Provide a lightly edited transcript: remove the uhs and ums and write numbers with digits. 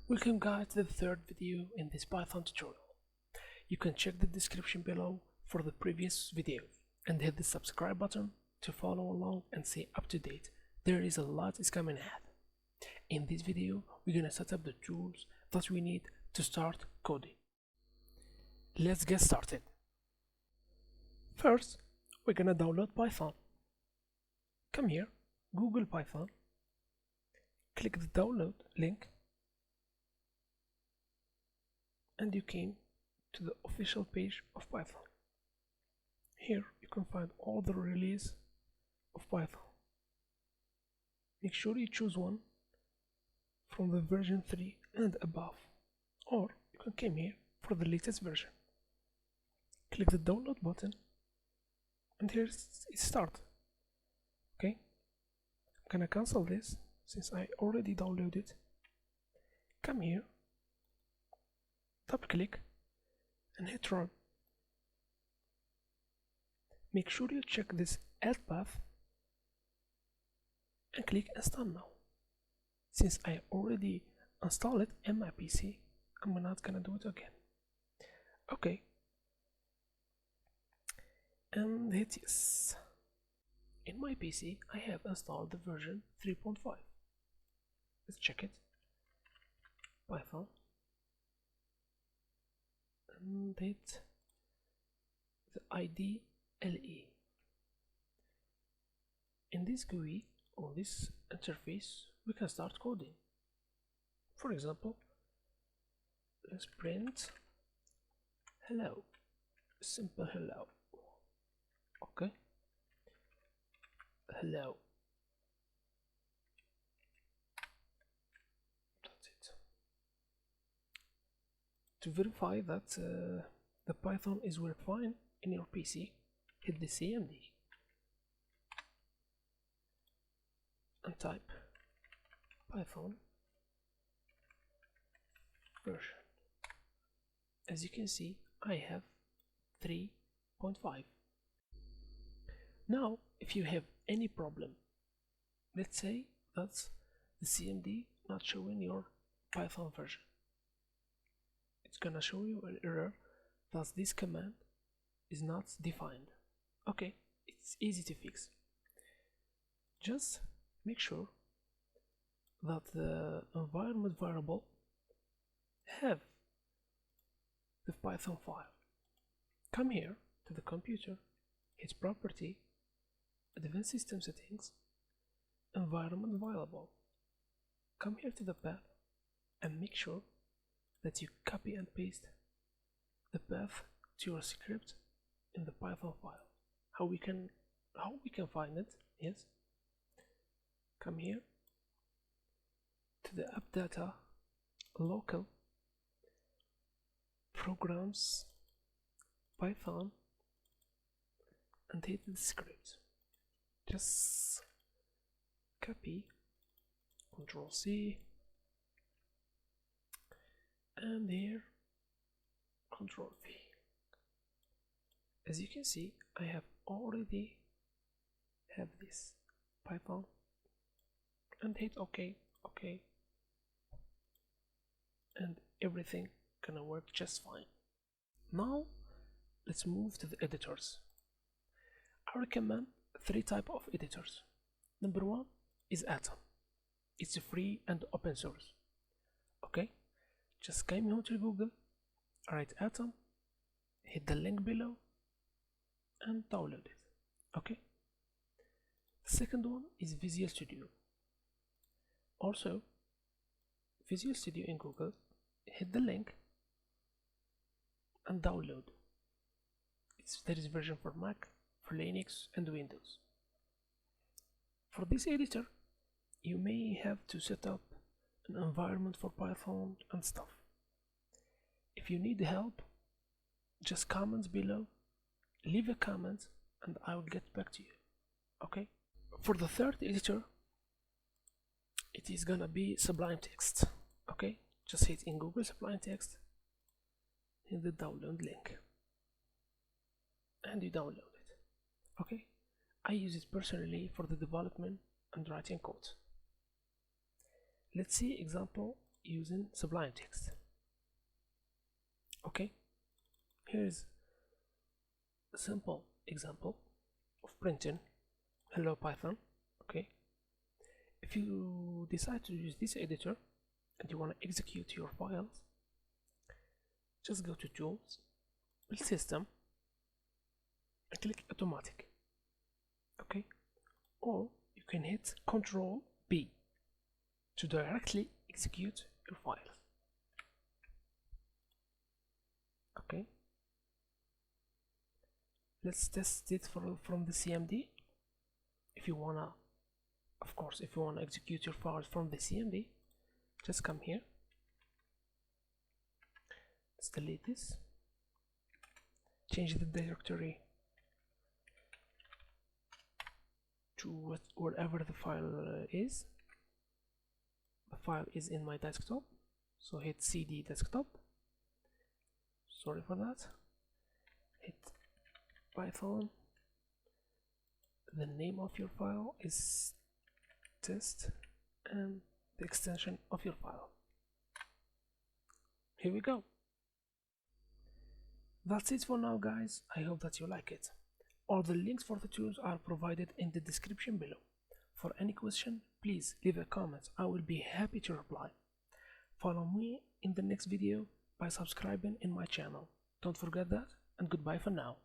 Welcome guys to the third video in this Python tutorial. You can check the description below for the previous videos and hit the subscribe button to follow along and stay up to date. There is a lot is coming ahead. In this video, we're gonna set up the tools that we need to start coding. Let's get started. First, we're gonna download Python. Come here, Google Python, click the download link, and you came to the official page of Python. Here you can find all the release of Python. Make sure you choose one from the version 3 and above, or you can come here for the latest version. Click the download button and here it starts. Okay, I'm gonna cancel this since I already downloaded. Come here, double click and hit run. Make sure you check this add path and click install now. Since I already installed it in my PC, I'm not gonna do it again. Okay, and hit yes. In my PC I have installed the version 3.5. Let's check it. Python and hit the ID LE. In this GUI or this interface we can start coding. For example, let's print hello, simple hello. Okay, hello. That's it. To verify that the Python is working fine in your PC, hit the CMD and type Python version. As you can see, I have 3.5. Now, if you have any problem, let's say that's the CMD not showing your Python version, it's gonna show you an error that this command is not defined. Okay, it's easy to fix. Just make sure that the environment variable have the Python file. Come here to the computer, hit property, advanced system settings, environment variable. Come here to the path and make sure that you copy and paste the path to your script in the Python file. How we can find it? Yes, come here to the app data, local programs, Python, and hit the script. Just copy, Control C, and here Control V. As you can see, I have already have this Python, and hit OK, and everything gonna work just fine. Now let's move to the editors. I recommend 3 types of editors. Number 1 is Atom. It's free and open source. Okay, just come here to Google, write Atom, hit the link below and download it. Okay, the second one is Visual Studio. Also, Visual Studio in Google, hit the link and download. There is version for Mac, for Linux and Windows. For this editor, you may have to set up an environment for Python and stuff. If you need help, just comment below, leave a comment and I will get back to you. Okay, for the third editor, it is gonna be Sublime Text. Okay, just hit in Google Sublime Text in the download link and you download it. Okay, I use it personally for the development and writing code. Let's see example using Sublime Text. Okay, here's a simple example of printing hello Python. Okay, if you decide to use this editor and you want to execute your files, just go to Tools, Build System, and click Automatic. Okay, or you can hit Ctrl B to directly execute your files. Okay, let's test it from the CMD. If you wanna, of course, if you wanna execute your files from the CMD, just come here. Let's delete this. Change the directory to wherever the file is. The file is in my desktop, so hit CD desktop. Sorry for that. Hit Python. The name of your file is test and the extension of your file. Here we go. That's it for now, guys. I hope that you like it. All the links for the tools are provided in the description below. For any question, please leave a comment. I will be happy to reply. Follow me in the next video by subscribing in my channel. Don't forget that, and goodbye for now.